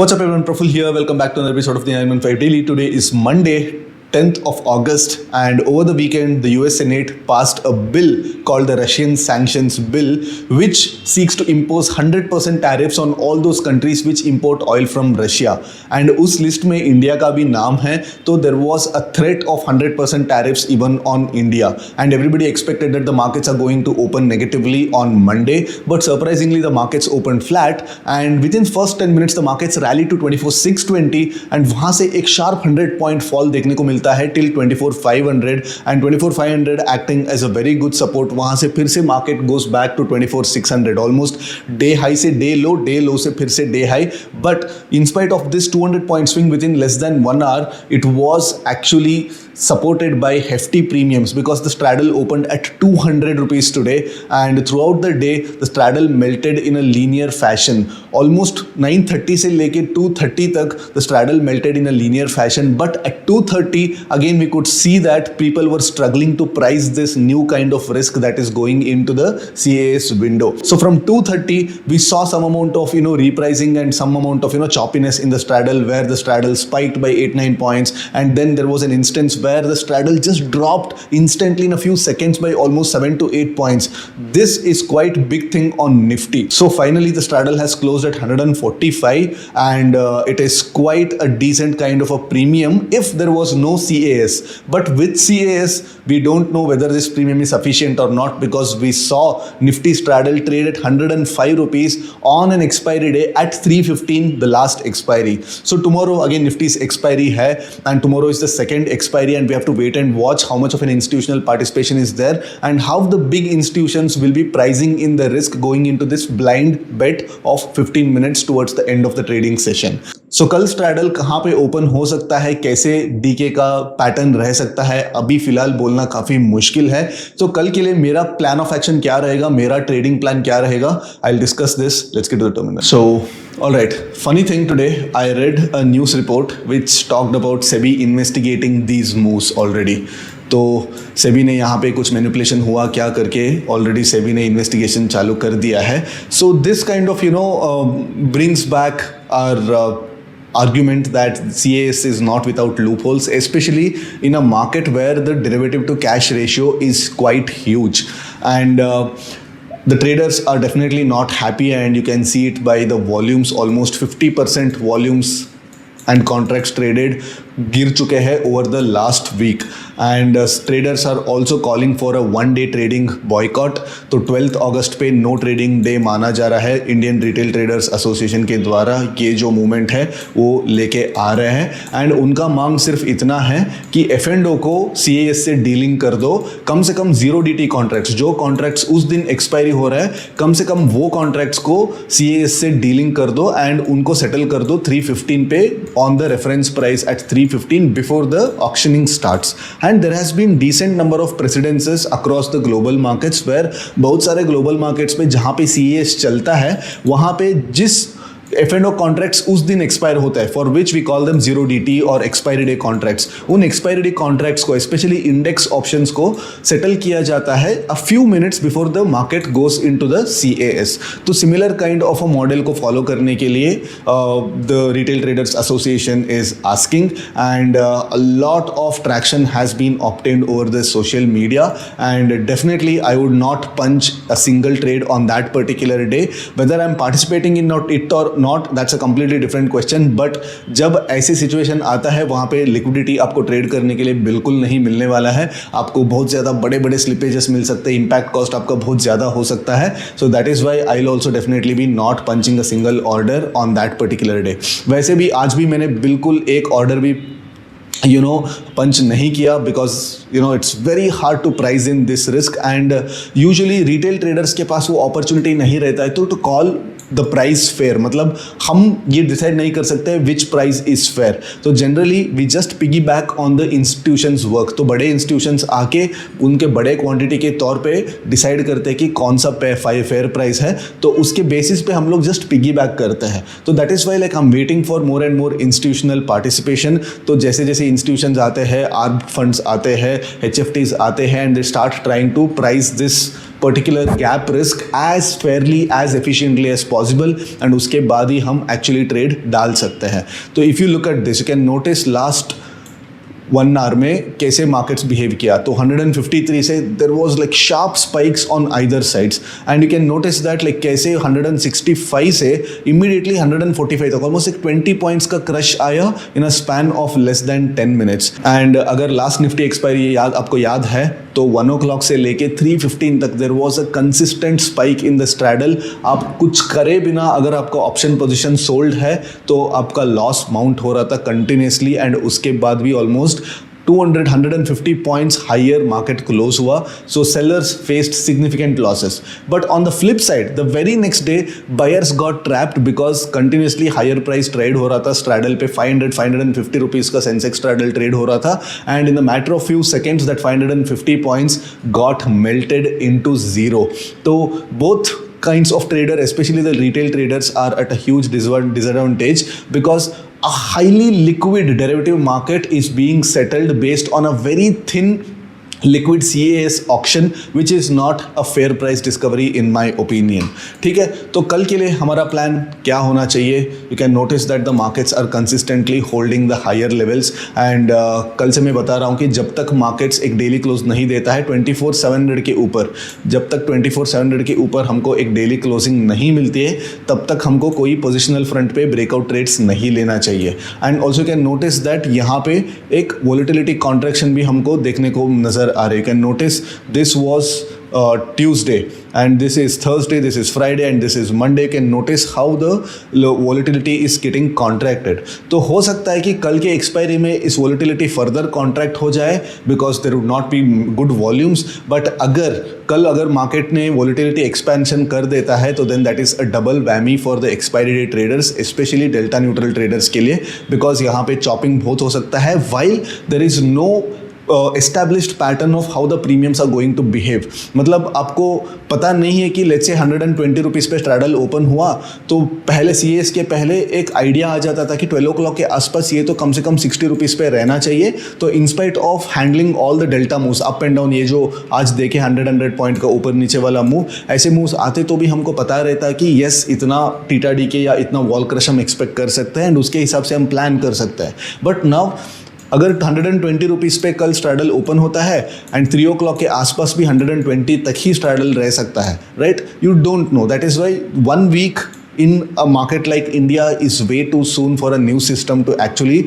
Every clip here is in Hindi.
What's up everyone, Praful here. Welcome back to another episode of the 915 Daily. Today is Monday, 10th of August, and over the weekend the US Senate passed a bill called the Russian Sanctions Bill, which seeks to impose 100% tariffs on all those countries which import oil from Russia. And उस लिस्ट में इंडिया का भी नाम है, तो there was a threat of 100% tariffs even on India. And everybody expected that the markets are going to open negatively on Monday, but surprisingly the markets opened flat, and within first 10 minutes the markets rallied to 24,620, and वहाँ से एक sharp 100 point fall देखने को मिलता है till 24,500, and 24,500 acting as a very good support. वहाँ से फिर से market goes back to 24,600, almost day high से day low से फिर से day high. But in spite of this 200 point swing within less than 1 hour, it was actually supported by hefty premiums because the straddle opened at 200 rupees today, and throughout the day the straddle melted in a linear fashion. Almost 9:30 से लेके 2:30 तक the straddle melted in a linear fashion, but at 2:30 again we could see that people were struggling to price this new kind of risk that is going into the CAS window. So from 2:30 we saw some amount of repricing and some amount of choppiness in the straddle, where the straddle spiked by 8-9 points, and then there was an instance where the straddle just dropped instantly in a few seconds by almost 7 to 8 points. This is quite big thing on Nifty. So finally the straddle has closed at 145, and it is quite a decent kind of a premium if there was no CAS. But with CAS we don't know whether this premium is sufficient or not, because we saw Nifty straddle trade at 105 rupees on an expiry day at 3:15, the last expiry. So tomorrow again Nifty's expiry hai, and tomorrow is the second expiry, and we have to wait and watch how much of an institutional participation is there and how the big institutions will be pricing in the risk going into this blind bet of 15 minutes towards the end of the trading session. So कल स्ट्रैडल कहाँ पे ओपन हो सकता है, कैसे डीके का पैटर्न रह सकता है, अभी फिलहाल बोलना काफ़ी मुश्किल है. तो कल के लिए मेरा प्लान ऑफ एक्शन क्या रहेगा, मेरा ट्रेडिंग प्लान क्या रहेगा, I will discuss this. Let's get to the terminal. So alright, funny thing today, I read a news report which talked about SEBI investigating these moves already. तो सेबी ने यहाँ पे कुछ मैनिपुलेशन हुआ क्या करके ऑलरेडी सेबी ने इन्वेस्टिगेशन चालू कर दिया है. So this kind of brings back our argument that CAS is not without loopholes, especially in a market where the derivative to cash ratio is quite huge, and the traders are definitely not happy, and you can see it by the volumes. Almost 50% volumes and contracts traded गिर चुके हैं over the last week, and traders are also calling for a one-day trading boycott. तो 12th अगस्त पे नो ट्रेडिंग डे माना जा रहा है. इंडियन रिटेल ट्रेडर्स एसोसिएशन के द्वारा ये जो मूवमेंट है वो लेके आ रहे हैं, एंड उनका मांग सिर्फ इतना है कि F&O को CAS से डीलिंग कर दो. कम से कम 0DT कॉन्ट्रैक्ट्स, जो कॉन्ट्रैक्ट्स उस दिन एक्सपायरी हो रहा है, कम से कम वो कॉन्ट्रैक्ट्स को CAS से डीलिंग कर दो एंड उनको सेटल कर दो 315 पे on the reference price at 315 before the auctioning starts. And there has been decent number of precedences across the global markets where बहुत सारे global markets पे जहाँ पे CAS चलता है वहाँ पे जिस F&O कॉन्ट्रैक्ट्स उस दिन एक्सपायर होता है, for which we call them 0DT और एक्सपायरी डे कॉन्ट्रैक्ट्स, उन एक्सपायरी डे कॉन्ट्रैक्ट्स को स्पेशली इंडेक्स ऑप्शंस को सेटल किया जाता है a few minutes before the market goes into the CAS. तो similar kind of a model को फॉलो करने के लिए the retail traders association is asking, and a lot of traction has been obtained over the social media, and definitely I would not punch a single trade on that particular day. Whether I am participating in not it or not, that's a completely different question. But जब ऐसी सिचुएशन आता है वहाँ पे लिक्विडिटी आपको ट्रेड करने के लिए बिल्कुल नहीं मिलने वाला है. आपको बहुत ज़्यादा बड़े बड़े स्लिपेजेस मिल सकते हैं, इम्पैक्ट कॉस्ट आपका बहुत ज़्यादा हो सकता है. So that is why I will also definitely be not punching a single order on that particular day. वैसे भी आज भी मैंने बिल्कुल एक ऑर्डर भी पंच नहीं किया, because it's very hard to price in this risk, and usually retail traders के पास वो अपॉर्चुनिटी नहीं रहता है to call the price fair. मतलब हम ये डिसाइड नहीं कर सकते विच प्राइस इज फेयर. तो generally we just piggyback on the institutions work. तो बड़े इंस्टीट्यूशंस आके उनके बड़े क्वांटिटी के तौर पे डिसाइड करते हैं कि कौन सा फेयर प्राइस है, तो उसके बेसिस पे हम लोग जस्ट पिगी बैक करते हैं. तो that is why like I am waiting for more and more institutional participation. तो जैसे जैसे इंस्टीट्यूशंस आते हैं, आर्ब फंड्स आते हैं, HFTs आते हैं, and they start trying to price this particular gap risk as fairly as efficiently as possible, and उसके बाद ही हम एक्चुअली ट्रेड डाल सकते हैं. तो if you look at this, you can notice last 1 hour में कैसे मार्केट्स बिहेव किया. तो 153 से there was like sharp spikes on either sides, and you can notice that like कैसे 165 से इमीडिएटली 145 तक ऑलमोस्ट एक 20 पॉइंट्स का क्रश आया in a span of less than 10 minutes. And अगर लास्ट निफ्टी एक्सपायरी आपको याद है तो 1 o'clock से लेके 3:15 तक there was a consistent spike in the straddle. आप कुछ करे बिना अगर आपका ऑप्शन पोजिशन सोल्ड है तो आपका लॉस माउंट हो रहा था कंटिन्यूसली, एंड उसके बाद भी almost 150 points higher market close हुआ. So sellers faced significant losses. But on the flip side, the very next day buyers got trapped because continuously higher price trade हो रहा था. straddle पे 550 rupees का Sensex straddle trade हो रहा था, and in the matter of few seconds that 550 points got melted into zero. तो both kinds of trader, especially the retail traders, are at a huge disadvantage because a highly liquid derivative market is being settled based on a very thin liquid CAS auction, which is not a fair price discovery in my opinion. ठीक है, तो कल के लिए हमारा प्लान क्या होना चाहिए? You can notice that the markets are consistently holding the higher levels, and कल से मैं बता रहा हूँ कि जब तक मार्केट्स एक डेली क्लोज नहीं देता है 24,700 के ऊपर, जब तक 24,700 के ऊपर हमको एक डेली क्लोजिंग नहीं मिलती है तब तक हमको कोई पोजिशनल फ्रंट पे ब्रेकआउट ट्रेड्स नहीं लेना चाहिए. And also can notice that यहाँ पे एक वोलेटिलिटी कॉन्ट्रैक्शन भी हमको देखने को नजर आ रही है. You can notice this was Tuesday, and this is Thursday, this is Friday, and this is Monday. You can notice how the volatility is getting contracted. तो हो सकता है कि कल के एक्सपायरी में इस volatility further contract हो जाए because there would not be good volumes. But अगर मार्केट ने volatility expansion कर देता है तो then that is a double whammy for the expiry day traders, especially delta neutral traders के लिए, because यहाँ पे chopping बहुत हो सकता है while there is no established pattern of how the premiums are going to behave. मतलब आपको पता नहीं है कि लेट्स से 120 रुपीज़ पे स्ट्रैडल ओपन हुआ तो पहले CAS के पहले एक आइडिया आ जाता था कि 12 o'clock के आसपास ये तो कम से कम 60 रुपीज़ पे रहना चाहिए. तो in spite of handling all the delta moves up and down, ये जो आज देखे 100 पॉइंट का ऊपर नीचे वाला मूव, ऐसे मूव्स आते तो भी हमको पता रहता कि येस इतना टीटा डी के या इतना वॉल क्रश हम एक्सपेक्ट कर सकते हैं एंड उसके हिसाब से हम प्लान कर सकते हैं. बट नाउ अगर 120 रुपीज़ पे कल स्ट्रैडल ओपन होता है एंड 3 o'clock के आसपास भी 120 तक ही स्ट्रैडल रह सकता है, right? You don't know. That is why 1 week in a market like India is way too soon for a new system to actually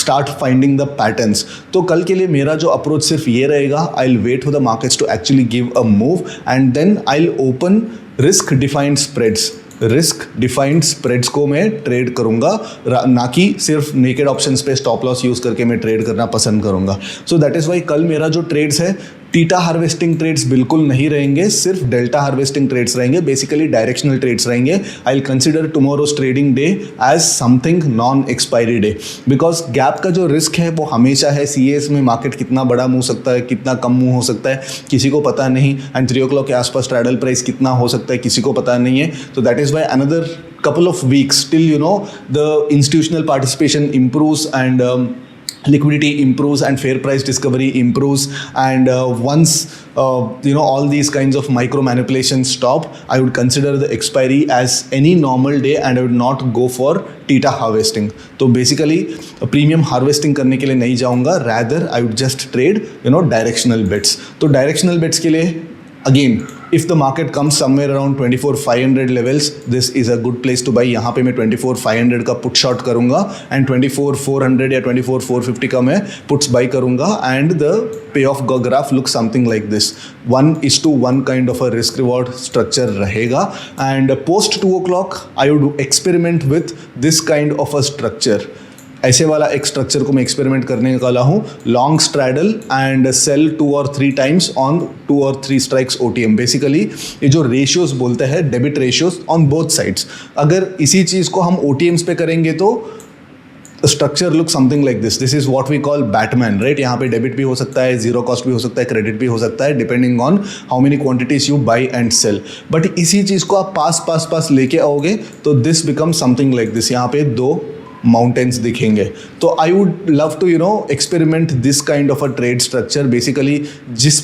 start finding the patterns. तो कल के लिए मेरा जो अप्रोच सिर्फ ये रहेगा, I'll wait for the markets to actually give a move and then I'll open risk defined spreads. Risk defined spreads को मैं ट्रेड करूंगा, ना कि सिर्फ नेकेड ऑप्शंस पे स्टॉप लॉस यूज़ करके मैं ट्रेड करना पसंद करूंगा. सो दैट इज़ वाई कल मेरा जो ट्रेड्स है टीटा हार्वेस्टिंग ट्रेड्स बिल्कुल नहीं रहेंगे, सिर्फ डेल्टा हार्वेस्टिंग ट्रेड्स रहेंगे, बेसिकली डायरेक्शनल ट्रेड्स रहेंगे. I will consider tomorrow's trading day as something non expiry day because gap का जो रिस्क है वो हमेशा है. CAS में मार्केट कितना बड़ा मूव सकता है, कितना कम मूव हो सकता है, किसी को पता नहीं. एंड 3 o'clock के आसपास स्ट्रैडल प्राइस कितना हो सकता है, किसी को पता नहीं है. तो that is why another couple of weeks till the institutional participation improves and liquidity improves and fair price discovery improves, and once all these kinds of micro manipulations stop, I would consider the expiry as any normal day and I would not go for theta harvesting. तो basically premium harvesting करने के लिए नहीं जाऊंगा, rather I would just trade directional bets. तो directional bets के लिए again if the market comes somewhere around 24,500 levels, this is a good place to buy. यहाँ पे मैं 24,500 का पुट शॉर्ट करूँगा एंड 24,400 या 24,450 का मैं पुट्स बाई करूँगा and the payoff graph look something like this. 1:1 kind of a risk reward structure रहेगा and post 2 o'clock I would experiment with this kind of a structure. ऐसे वाला एक स्ट्रक्चर को मैं एक्सपेरिमेंट करने वाला हूँ, long straddle and sell 2 or 3 times on 2 or 3 strikes OTM. Basically ये जो रेशियोज बोलते हैं debit ratios on both sides, अगर इसी चीज़ को हम OTMs पे करेंगे तो structure look something like this. This is what we call Batman, right? यहाँ पे डेबिट भी हो सकता है, जीरो कॉस्ट भी हो सकता है, क्रेडिट भी हो सकता है, depending on how many quantities you buy and sell. But इसी चीज़ को आप पास लेके आओगे तो this become something like this. यहाँ पे 2 माउंटेन्स दिखेंगे. तो I would love to experiment this kind of a trade structure. Basically जिस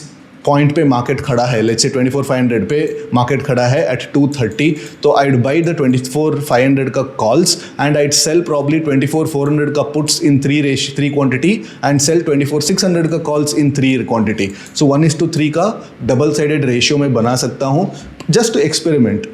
पॉइंट पे मार्केट खड़ा है, लेट्स से 24,500 पे मार्केट खड़ा है एट 2:30, तो आइड बाई द 24,500 का calls and I'd sell probably 24,400 का puts in 3 quantity and sell 24,600 का कॉल्स इन 3 क्वांटिटी. सो 1:3 का डबल साइडेड रेशियो में बना सकता हूँ, just to experiment,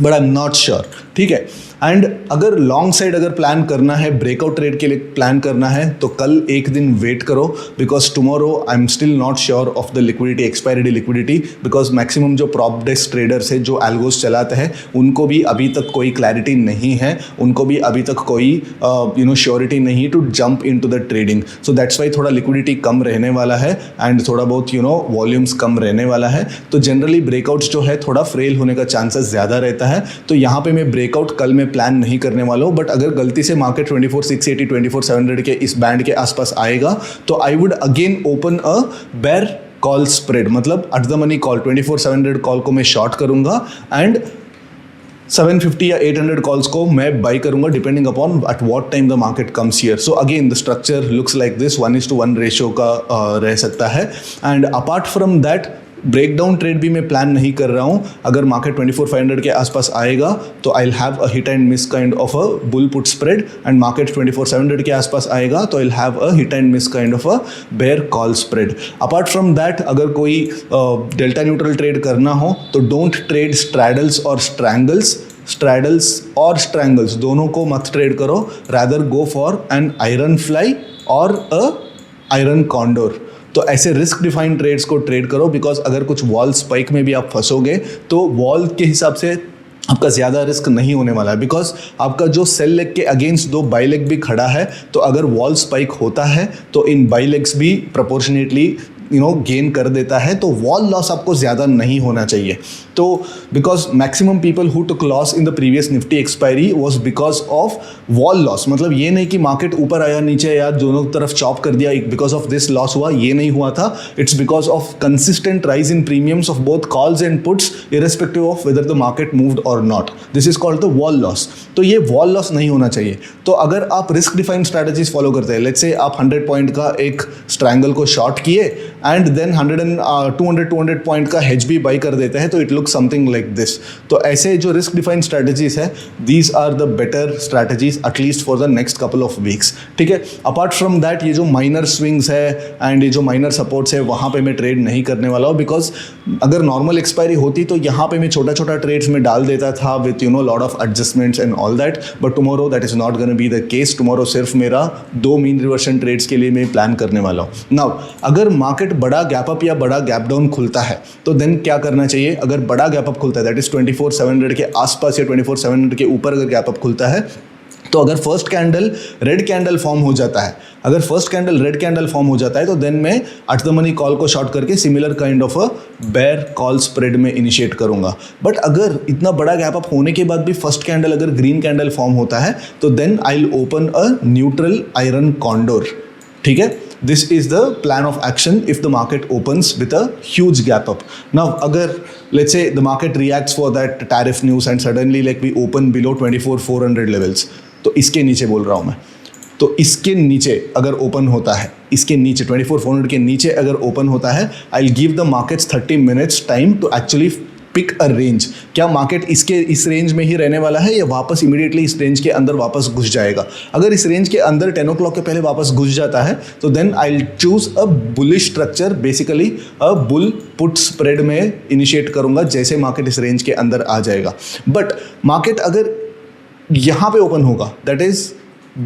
but I am not sure. ठीक है. एंड अगर लॉन्ग साइड अगर प्लान करना है, ब्रेकआउट ट्रेड के लिए प्लान करना है, तो कल एक दिन वेट करो, because tomorrow I am still not sure of the liquidity, expiry liquidity, because maximum जो प्रॉप डेस्क ट्रेडर्स है, जो एल्गोस चलाते हैं, उनको भी अभी तक कोई क्लैरिटी नहीं है, उनको भी अभी तक कोई श्योरिटी नहीं to jump into the trading. So that's why थोड़ा लिक्विडिटी कम रहने वाला है एंड थोड़ा बहुत वॉल्यूम्स कम रहने वाला है. तो जनरली ब्रेकआउट्स जो है थोड़ा फ्रेल होने का चांसेस ज़्यादा रहता है. तो यहाँ पे मैं ब्रेकआउट कल में प्लान नहीं करने वाला हूँ. बट अगर गलती से मार्केट 24,680 24,700 के इस बैंड के आसपास आएगा, तो I would again open a bear call spread, मतलब at the money call 24,700 call को मैं शॉर्ट करूंगा एंड 750 या 800 कॉल्स को मैं बाई करूंगा, depending upon at what time the market comes here. So again the structure looks like this, 1:1 ratio का रह सकता है. And apart from that breakdown trade भी मैं प्लान नहीं कर रहा हूँ. अगर मार्केट 24,500 के आसपास आएगा, तो I will have a hit and miss kind of a bull put spread, and market 24,700 के आसपास आएगा, तो I will have a hit and miss kind of a bear call spread. Apart from that, अगर कोई डेल्टा न्यूट्रल ट्रेड करना हो, तो डोंट ट्रेड स्ट्रैडल्स और स्ट्रैंगल्स. स्ट्रैडल्स और स्ट्रैंगल्स दोनों को मत ट्रेड करो, rather go for an iron fly और अ आयरन कॉन्डोर. तो ऐसे रिस्क डिफाइंड ट्रेड्स को ट्रेड करो, बिकॉज अगर कुछ वॉल स्पाइक में भी आप फंसोगे, तो वॉल के हिसाब से आपका ज़्यादा रिस्क नहीं होने वाला है, बिकॉज आपका जो सेल लेग के अगेंस्ट दो बाई लेग भी खड़ा है. तो अगर वॉल स्पाइक होता है, तो इन बाई लेग्स भी प्रोपोर्शनेटली गेन कर देता है. तो वॉल लॉस आपको ज़्यादा नहीं होना चाहिए. तो because maximum people who took loss in the previous Nifty expiry was because of wall loss. मतलब ये नहीं कि मार्केट ऊपर आया नीचे या दोनों तरफ चॉप कर दिया, बिकॉज ऑफ दिस लॉस हुआ, ये नहीं हुआ था. It's because of consistent rise in premiums of both calls and puts, irrespective of whether the market moved or not. This is called the vol loss. तो ये वॉल लॉस नहीं होना चाहिए. तो अगर आप रिस्क डिफाइंड स्ट्रैटेजीज फॉलो करते हैं, लेट्स से आप 100 पॉइंट का एक स्ट्रैंगल को शॉर्ट किए एंड देन 200 पॉइंट का हेज भी बाई कर देते हैं, तो it look something like this. तो ऐसे जो रिस्क डिफाइंड स्ट्रैटेजीज है, these are the better strategies at least for the next couple of weeks. ठीक है. अपार्ट फ्रॉम दैट, ये जो माइनर स्विंग्स है एंड ये जो माइनर सपोर्ट्स है, वहाँ पे मैं ट्रेड नहीं करने वाला हूँ. बिकॉज अगर नॉर्मल एक्सपायरी होती, तो यहाँ पे मैं छोटा छोटा ट्रेड्स में डाल देता था with lot of adjustments and all that. But tomorrow that is not gonna be the case. Tomorrow सिर्फ मेरा 2 मीन रिवर्शन ट्रेड्स के लिए मैं प्लान करने वाला हूँ. नाउ अगर मार्केट बड़ा गैप अप या बड़ा गैप डाउन खुलता है, तो देन क्या करना चाहिए? अगर बड़ा गैप अप खुलता है, दैट इज 24,700 के आसपास या 24,700 के ऊपर अगर गैप अप खुलता है, तो अगर first candle red candle form हो जाता है, अगर first candle red candle form हो जाता है, तो देन मैं एट द मनी कॉल को शॉर्ट करके similar kind of a bear call spread में इनिशिएट करूंगा. बट अगर इतना बड़ा गैप अप होने के बाद भी फर्स्ट कैंडल अगर ग्रीन कैंडल फॉर्म होता है, तो then I will open a neutral iron condor. ठीक है. This is the plan of action if the market opens with a huge gap up. Now, अगर let's say the market reacts for that tariff news and suddenly like we open below 24,400 levels, तो इसके नीचे बोल रहा हूँ मैं, तो इसके नीचे अगर ओपन होता है, इसके नीचे 24,400 के नीचे अगर ओपन होता है, I will give the markets 30 minutes time to actually pick a range. क्या मार्केट इस रेंज में ही रहने वाला है या वापस इमीडिएटली इस रेंज के अंदर वापस घुस जाएगा? अगर इस रेंज के अंदर 10 o'clock के पहले वापस घुस जाता है, तो then I will choose a bullish structure, basically a bull put spread में इनिशिएट करूंगा जैसे मार्केट इस रेंज के अंदर आ जाएगा. बट मार्केट अगर यहाँ पे ओपन होगा, that is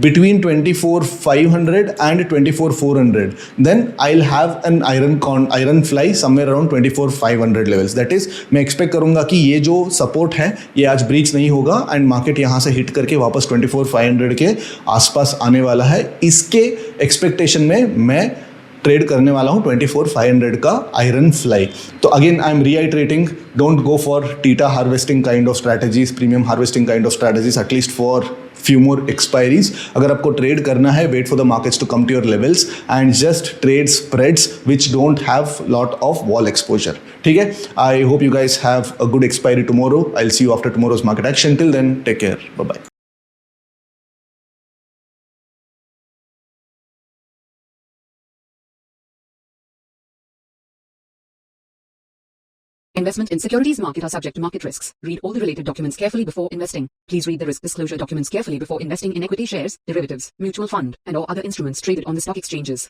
between 24,500 and 24,400, then I'll have an iron fly somewhere around 24,500 levels. That is, मैं एक्सपेक्ट करूंगा कि ये जो सपोर्ट है ये आज ब्रीच नहीं होगा एंड मार्केट यहाँ से हिट करके वापस 24,500 के आसपास आने वाला है. इसके एक्सपेक्टेशन में मैं ट्रेड करने वाला हूँ 24,500 का आयरन फ्लाई. तो again I am reiterating, don't go for theta harvesting kind of strategies, premium harvesting kind of strategies, at least for few more expiries. अगर आपको ट्रेड करना है, wait for the markets to come to your levels and just trade spreads which don't have lot of wall exposure. ठीक है. I hope you guys have a good expiry tomorrow. I'll see you after tomorrow's market action. Till then, take care. Bye bye. Investment in securities market are subject to market risks. Read all the related documents carefully before investing. Please read the risk disclosure documents carefully before investing in equity shares, derivatives, mutual fund, and or other instruments traded on the stock exchanges.